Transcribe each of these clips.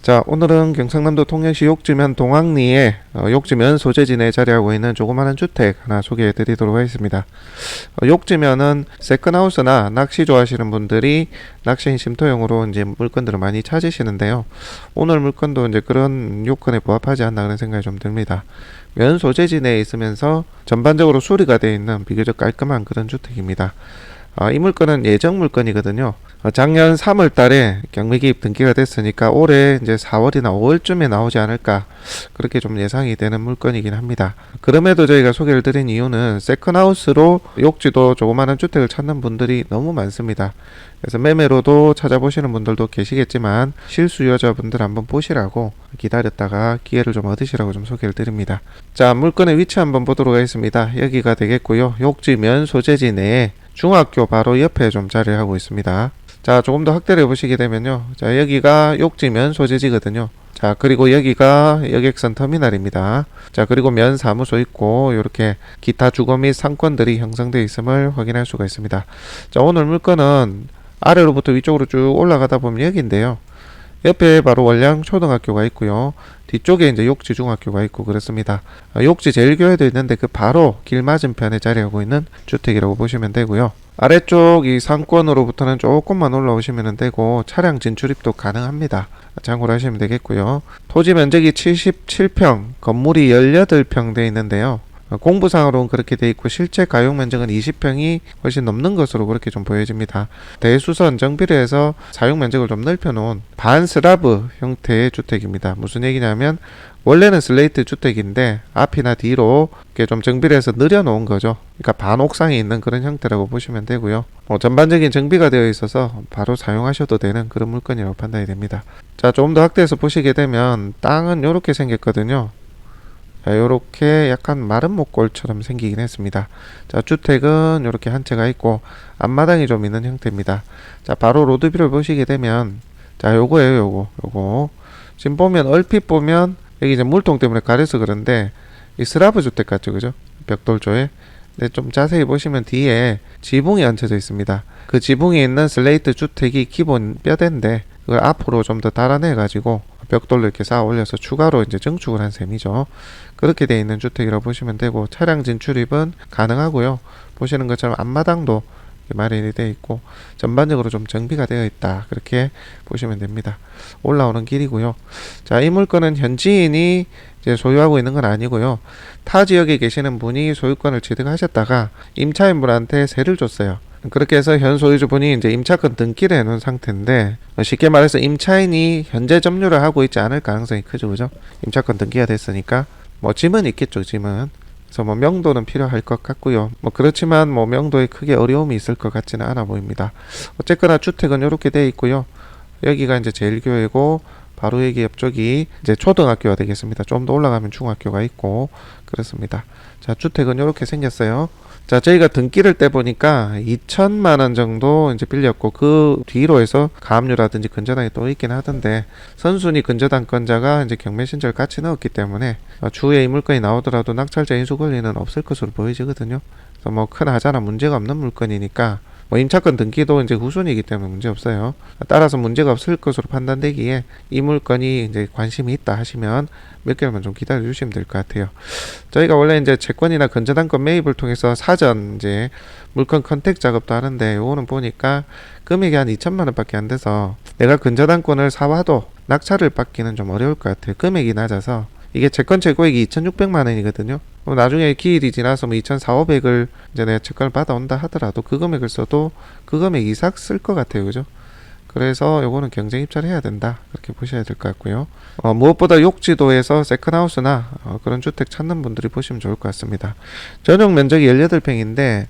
자, 오늘은 경상남도 통영시 욕지면 동학리에 욕지면 소재지내에 자리하고 있는 조그마한 주택 하나 소개해 드리도록 하겠습니다. 욕지면은 세컨하우스나 낚시 좋아하시는 분들이 낚시 심토용으로 이제 물건들을 많이 찾으시는데요. 오늘 물건도 이제 그런 요건에 부합하지 않나 그런 생각이 좀 듭니다. 면 소재지내에 있으면서 전반적으로 수리가 되어 있는 비교적 깔끔한 그런 주택입니다. 이 물건은 예정 물건이거든요. 작년 3월 달에 경매기입 등기가 됐으니까 올해 이제 4월이나 5월쯤에 나오지 않을까 그렇게 좀 예상이 되는 물건이긴 합니다. 그럼에도 저희가 소개를 드린 이유는 세컨하우스로 욕지도 조그마한 주택을 찾는 분들이 너무 많습니다. 그래서 매매로도 찾아보시는 분들도 계시겠지만 실수요자분들 한번 보시라고 기다렸다가 기회를 좀 얻으시라고 좀 소개를 드립니다. 자, 물건의 위치 한번 보도록 하겠습니다. 여기가 되겠고요. 욕지면 소재지 내에 중학교 바로 옆에 좀 자리를 하고 있습니다. 자, 조금 더 확대를 해보시게 되면요. 자, 여기가 욕지면 소재지거든요. 자, 그리고 여기가 여객선 터미널입니다. 자, 그리고 면 사무소 있고 이렇게 기타 주거 및 상권들이 형성되어 있음을 확인할 수가 있습니다. 자, 오늘 물건은 아래로부터 위쪽으로 쭉 올라가다 보면 여기인데요. 옆에 바로 월량 초등학교가 있고요. 뒤쪽에 이제 욕지 중학교가 있고 그렇습니다. 욕지 제일교회도 있는데 그 바로 길 맞은편에 자리하고 있는 주택이라고 보시면 되고요. 아래쪽 이 상권으로부터는 조금만 올라오시면 되고 차량 진출입도 가능합니다. 참고를 하시면 되겠고요. 토지 면적이 77평, 건물이 18평 되어 있는데요. 공부상으로는 그렇게 돼 있고 실제 가용 면적은 20평이 훨씬 넘는 것으로 그렇게 좀 보여집니다. 대수선 정비를 해서 사용 면적을 좀 넓혀 놓은 반슬라브 형태의 주택입니다. 무슨 얘기냐면 원래는 슬레이트 주택인데 앞이나 뒤로 이렇게 좀 정비를 해서 늘여 놓은 거죠. 그러니까 반옥상에 있는 그런 형태라고 보시면 되고요. 전반적인 정비가 되어 있어서 바로 사용하셔도 되는 그런 물건이라고 판단이 됩니다. 자, 조금 더 확대해서 보시게 되면 땅은 이렇게 생겼거든요. 자, 요렇게 약간 마른 목골처럼 생기긴 했습니다. 자, 주택은 이렇게 한 채가 있고 앞마당이 좀 있는 형태입니다. 자, 바로 로드뷰를 보시게 되면 자, 요거예요. 요거 지금 보면 얼핏 보면 여기 이제 물통 때문에 가려서 그런데 이 슬라브 주택 같죠, 그죠? 벽돌조에. 근데 좀 자세히 보시면 뒤에 지붕이 얹혀져 있습니다. 그 지붕에 있는 슬레이트 주택이 기본 뼈대인데 그걸 앞으로 좀 더 달아내 가지고 벽돌로 이렇게 쌓아 올려서 추가로 이제 증축을 한 셈이죠. 그렇게 되어 있는 주택이라고 보시면 되고 차량 진출입은 가능하고요. 보시는 것처럼 앞마당도 마련이 되어 있고 전반적으로 좀 정비가 되어 있다. 그렇게 보시면 됩니다. 올라오는 길이고요. 자, 이 물건은 현지인이 이제 소유하고 있는 건 아니고요. 타 지역에 계시는 분이 소유권을 취득하셨다가 임차인분한테 세를 줬어요. 그렇게 해서 현 소유주분이 이제 임차권 등기를 해놓은 상태인데 쉽게 말해서 임차인이 현재 점유를 하고 있지 않을 가능성이 크죠, 그죠? 임차권 등기가 됐으니까 짐은 있겠죠, 짐은. 그래서 명도는 필요할 것 같고요. 그렇지만 명도에 크게 어려움이 있을 것 같지는 않아 보입니다. 어쨌거나 주택은 이렇게 되어 있고요. 여기가 이제 제일교회고 바로 여기 옆쪽이 이제 초등학교가 되겠습니다. 좀 더 올라가면 중학교가 있고 그렇습니다. 자, 주택은 이렇게 생겼어요. 자, 저희가 등기를 떼 보니까 2천만 원 정도 이제 빌렸고 그 뒤로 해서 가압류라든지 근저당이 또 있긴 하던데 선순위 근저당권자가 이제 경매 신청을 같이 넣었기 때문에 추후에 이 물건이 나오더라도 낙찰자 인수 권리는 없을 것으로 보이지거든요. 그래서 큰 하자나 문제가 없는 물건이니까 임차권 등기도 이제 후순위이기 때문에 문제 없어요. 따라서 문제가 없을 것으로 판단되기에 이 물건이 이제 관심이 있다 하시면 몇 개월만 좀 기다려 주시면 될 것 같아요. 저희가 원래 이제 채권이나 근저당권 매입을 통해서 사전 이제 물건 컨택 작업도 하는데 요거는 보니까 금액이 한 2천만 원밖에 안 돼서 내가 근저당권을 사와도 낙찰을 받기는 좀 어려울 것 같아요. 금액이 낮아서 이게 채권 재고액이 2,600만 원이거든요. 나중에 기일이 지나서 2,400~500을 이제 내가 채권을 받아온다 하더라도 그 금액을 써도 그 금액 이상 쓸 것 같아요, 그죠? 그래서 요거는 경쟁 입찰을 해야 된다. 그렇게 보셔야 될 것 같고요. 무엇보다 욕지도에서 세컨하우스나 그런 주택 찾는 분들이 보시면 좋을 것 같습니다. 전용 면적이 18평인데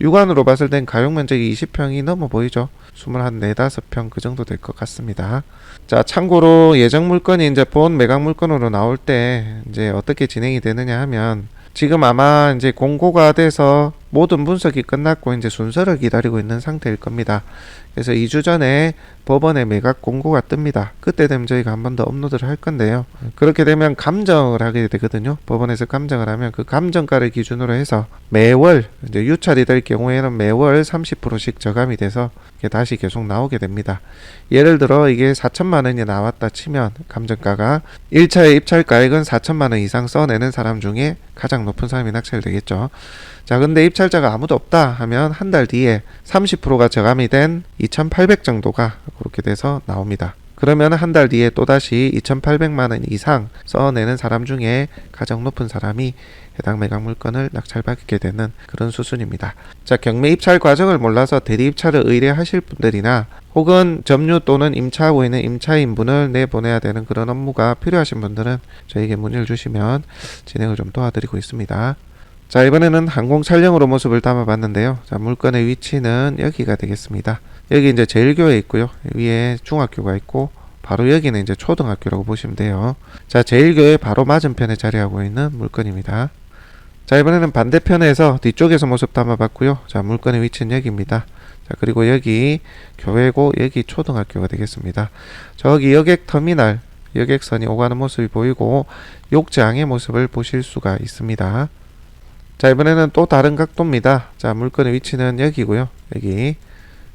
육안으로 봤을 땐 가용 면적이 20평이 넘어 보이죠. 24~25평 그 정도 될 것 같습니다. 자, 참고로 예정 물건이 이제 본 매각 물건으로 나올 때 이제 어떻게 진행이 되느냐 하면 지금 아마 이제 공고가 돼서 모든 분석이 끝났고 이제 순서를 기다리고 있는 상태일 겁니다. 그래서 2주 전에 법원에 매각 공고가 뜹니다. 그때 되면 저희가 한 번 더 업로드를 할 건데요. 그렇게 되면 감정을 하게 되거든요. 법원에서 감정을 하면 그 감정가를 기준으로 해서 매월 이제 유찰이 될 경우에는 매월 30%씩 저감이 돼서 이게 다시 계속 나오게 됩니다. 예를 들어 이게 4천만 원이 나왔다 치면 감정가가 1차의 입찰가액은 4천만 원 이상 써내는 사람 중에 가장 높은 사람이 낙찰 되겠죠. 자, 근데 입찰자가 아무도 없다 하면 한 달 뒤에 30%가 저감이 된 2,800 정도가 그렇게 돼서 나옵니다. 그러면 한 달 뒤에 또다시 2,800만 원 이상 써내는 사람 중에 가장 높은 사람이 해당 매각 물건을 낙찰받게 되는 그런 수순입니다. 자, 경매 입찰 과정을 몰라서 대리 입찰을 의뢰하실 분들이나 혹은 점유 또는 임차하고 있는 임차인분을 내보내야 되는 그런 업무가 필요하신 분들은 저에게 문의를 주시면 진행을 좀 도와드리고 있습니다. 자, 이번에는 항공 촬영으로 모습을 담아봤는데요. 자, 물건의 위치는 여기가 되겠습니다. 여기 이제 제일교회 있고요. 위에 중학교가 있고 바로 여기는 이제 초등학교라고 보시면 돼요. 자, 제일교회 바로 맞은편에 자리하고 있는 물건입니다. 자, 이번에는 반대편에서 뒤쪽에서 모습 담아봤고요. 자, 물건의 위치는 여기입니다. 자, 그리고 여기 교회고 여기 초등학교가 되겠습니다. 저기 여객터미널 여객선이 오가는 모습이 보이고 욕지항의 모습을 보실 수가 있습니다. 자, 이번에는 또 다른 각도입니다. 자, 물건의 위치는 여기고요. 여기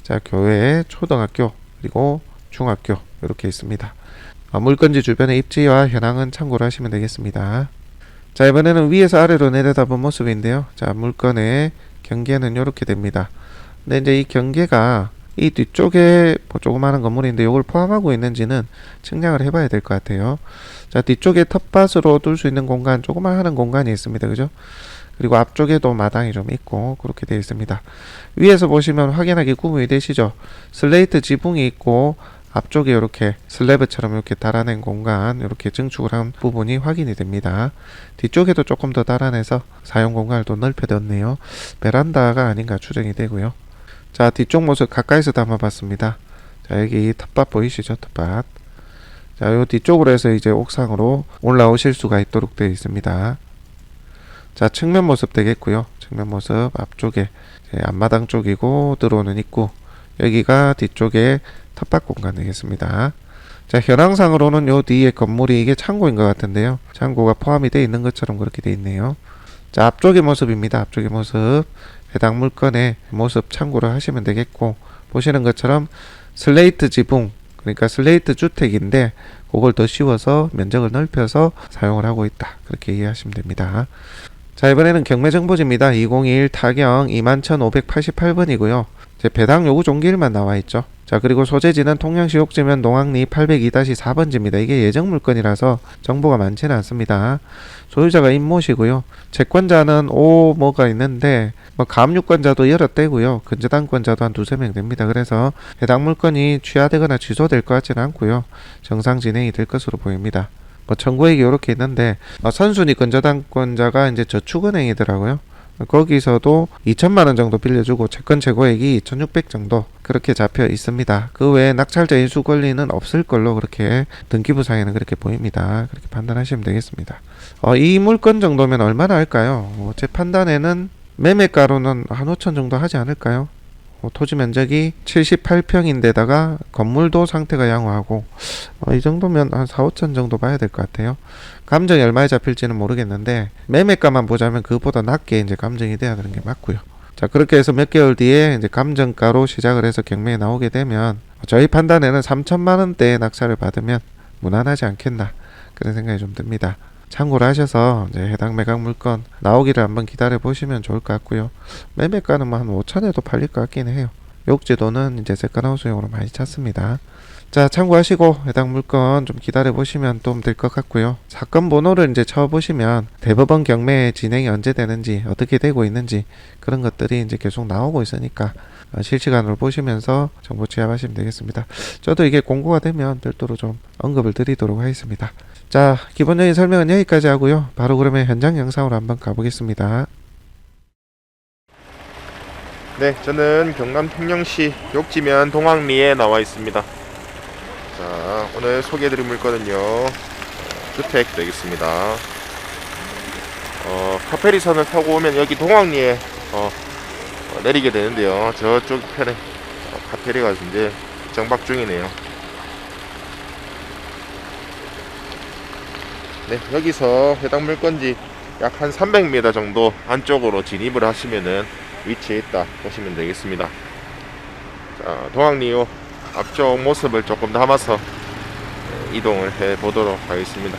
자, 교회, 초등학교, 그리고 중학교 이렇게 있습니다. 물건지 주변의 입지와 현황은 참고를 하시면 되겠습니다. 자, 이번에는 위에서 아래로 내려다본 모습인데요. 자, 물건의 경계는 이렇게 됩니다. 근데 이제 이 경계가 이 뒤쪽에 뭐 조그마한 건물인데 이걸 포함하고 있는지는 측량을 해봐야 될 것 같아요. 자, 뒤쪽에 텃밭으로 둘 수 있는 공간, 조그마한 공간이 있습니다. 그죠? 그리고 앞쪽에도 마당이 좀 있고 그렇게 되어 있습니다. 위에서 보시면 확연하게 구분이 되시죠? 슬레이트 지붕이 있고 앞쪽에 이렇게 슬래브처럼 이렇게 달아낸 공간, 이렇게 증축을 한 부분이 확인이 됩니다. 뒤쪽에도 조금 더 달아내서 사용 공간을 또 넓혀뒀네요. 베란다가 아닌가 추정이 되고요. 자, 뒤쪽 모습 가까이서 담아봤습니다. 자, 여기 텃밭 보이시죠? 텃밭. 자, 요 뒤쪽으로 해서 이제 옥상으로 올라오실 수가 있도록 되어 있습니다. 자, 측면 모습 되겠고요. 측면 모습 앞쪽에 앞마당 쪽이고 들어오는 입구, 여기가 뒤쪽에 텃밭 공간 되겠습니다. 자, 현황상으로는 요 뒤에 건물이 이게 창고인 것 같은데요. 창고가 포함이 되어 있는 것처럼 그렇게 되어 있네요. 자, 앞쪽의 모습입니다. 앞쪽의 모습. 해당 물건의 모습 참고를 하시면 되겠고, 보시는 것처럼 슬레이트 지붕, 그러니까 슬레이트 주택인데 그걸 더 씌워서 면적을 넓혀서 사용을 하고 있다. 그렇게 이해하시면 됩니다. 자, 이번에는 경매정보지입니다. 2021 타경 21,588번이고요. 배당 요구 종기일만 나와 있죠. 자, 그리고 소재지는 통영시 욕지면 농악리 802-4번지입니다. 이게 예정 물건이라서 정보가 많지는 않습니다. 소유자가 임모시고요. 채권자는 뭐가 있는데 가압유권자도 여러 대고요. 근저당권자도 한 두세 명 됩니다. 그래서 해당 물건이 취하되거나 취소될 것 같지는 않고요. 정상 진행이 될 것으로 보입니다. 청구액이 이렇게 있는데 선순위 근저당권자가 이제 저축은행이더라고요. 거기서도 2천만 원 정도 빌려주고 채권 최고액이 2,600 정도 그렇게 잡혀 있습니다. 그 외에 낙찰자 인수 권리는 없을 걸로 그렇게 등기부상에는 그렇게 보입니다. 그렇게 판단하시면 되겠습니다. 이 물건 정도면 얼마나 할까요? 제 판단에는 매매가로는 한 5천 정도 하지 않을까요? 토지 면적이 78평인데다가 건물도 상태가 양호하고 이 정도면 한 4, 5천 정도 봐야 될 것 같아요. 감정이 얼마에 잡힐지는 모르겠는데 매매가만 보자면 그보다 낮게 이제 감정이 돼야 되는 게 맞고요. 자, 그렇게 해서 몇 개월 뒤에 이제 감정가로 시작을 해서 경매에 나오게 되면 저희 판단에는 3천만 원대의 낙찰을 받으면 무난하지 않겠나 그런 생각이 좀 듭니다. 참고를 하셔서 이제 해당 매각 물건 나오기를 한번 기다려 보시면 좋을 것 같고요. 매매가는 뭐 한 5천에도 팔릴 것 같긴 해요. 욕지도는 이제 세컨하우스용으로 많이 찾습니다. 자, 참고하시고 해당 물건 좀 기다려 보시면 도움 될 것 같고요. 사건 번호를 이제 쳐보시면 대법원 경매 진행이 언제 되는지 어떻게 되고 있는지 그런 것들이 이제 계속 나오고 있으니까 실시간으로 보시면서 정보 취합하시면 되겠습니다. 저도 이게 공고가 되면 별도로 좀 언급을 드리도록 하겠습니다. 자, 기본적인 설명은 여기까지 하고요. 바로 그러면 현장 영상으로 한번 가보겠습니다. 네, 저는 경남 통영시 욕지면 동학리에 나와 있습니다. 자, 오늘 소개해드릴 물건은요, 주택 되겠습니다. 카페리선을 타고 오면 여기 동학리에 내리게 되는데요. 저쪽 편에 카페리가 있는데 정박 중이네요. 네, 여기서 해당 물건지 약 한 300m 정도 안쪽으로 진입을 하시면은 위치에 있다 보시면 되겠습니다. 자, 동학리호 앞쪽 모습을 조금 담아서 이동을 해 보도록 하겠습니다.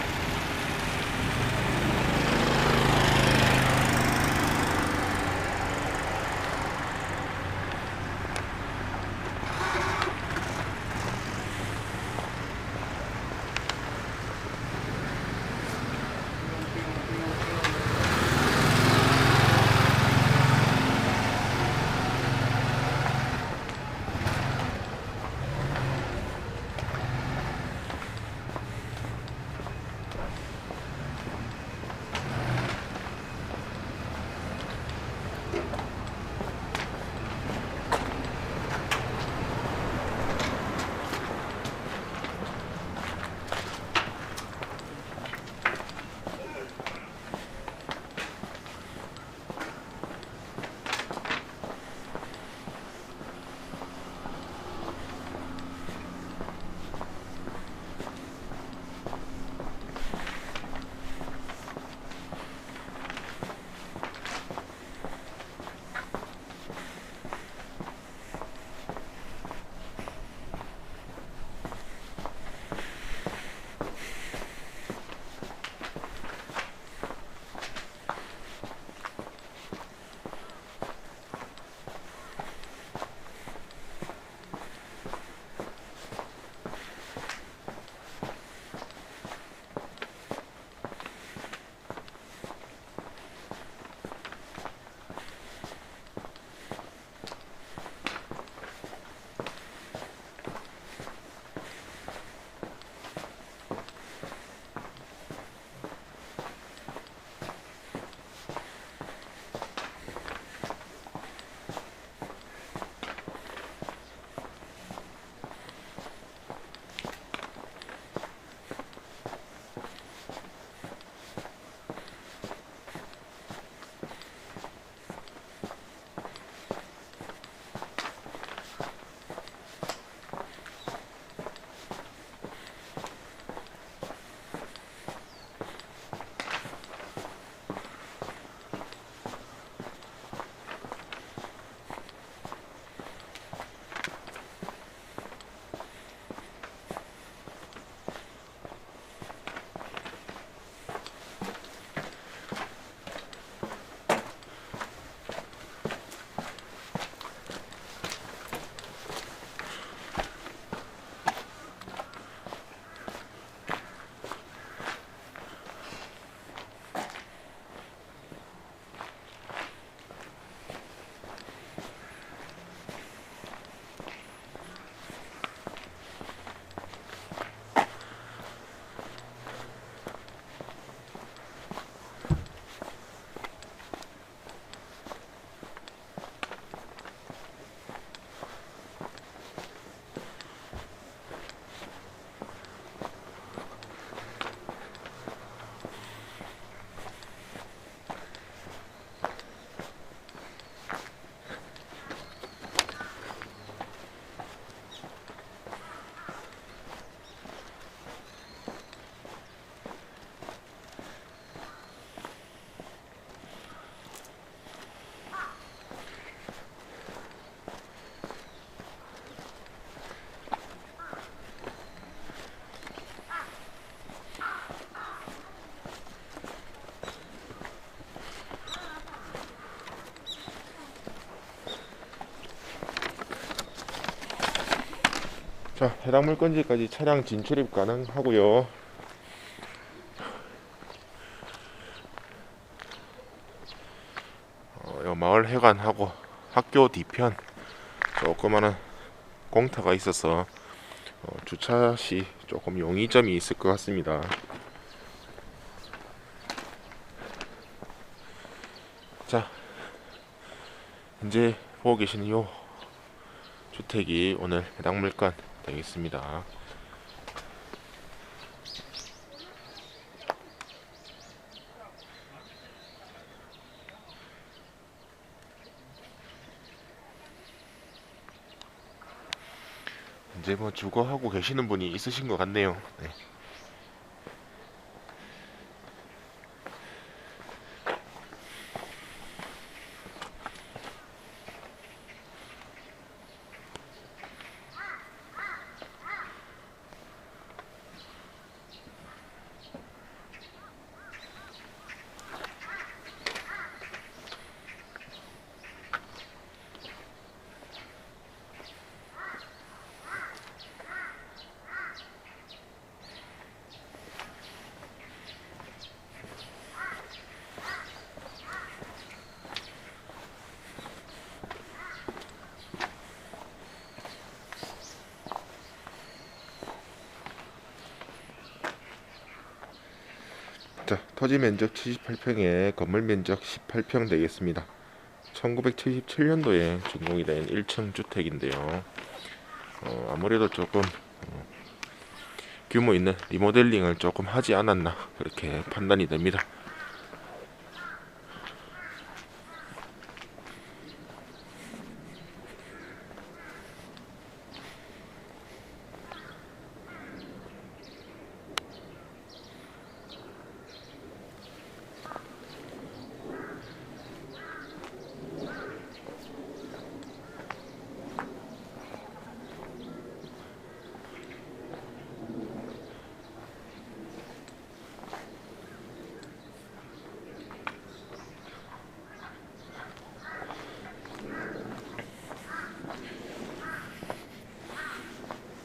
자, 해당 물건지까지 차량 진출입 가능하고요. 요 마을 해관하고 학교 뒤편 조그마한 공터가 있어서 주차 시 조금 용이점이 있을 것 같습니다. 자, 현재 보고 계시는 요 주택이 오늘 해당 물건 되겠습니다. 이제 뭐 주거하고 계시는 분이 있으신 것 같네요. 네. 자, 토지 면적 78평에 건물 면적 18평 되겠습니다. 1977년도에 준공이 된 1층 주택인데요. 아무래도 조금 규모 있는 리모델링을 조금 하지 않았나 그렇게 판단이 됩니다.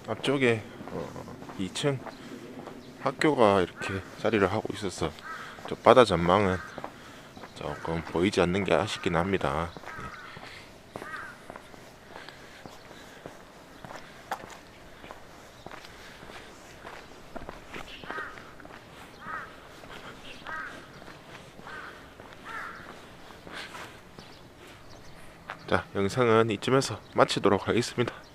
앞쪽에 2층 학교가 이렇게 자리를 하고 있어서 저 바다 전망은 조금 보이지 않는 게 아쉽긴 합니다. 자, 영상은 이쯤에서 마치도록 하겠습니다.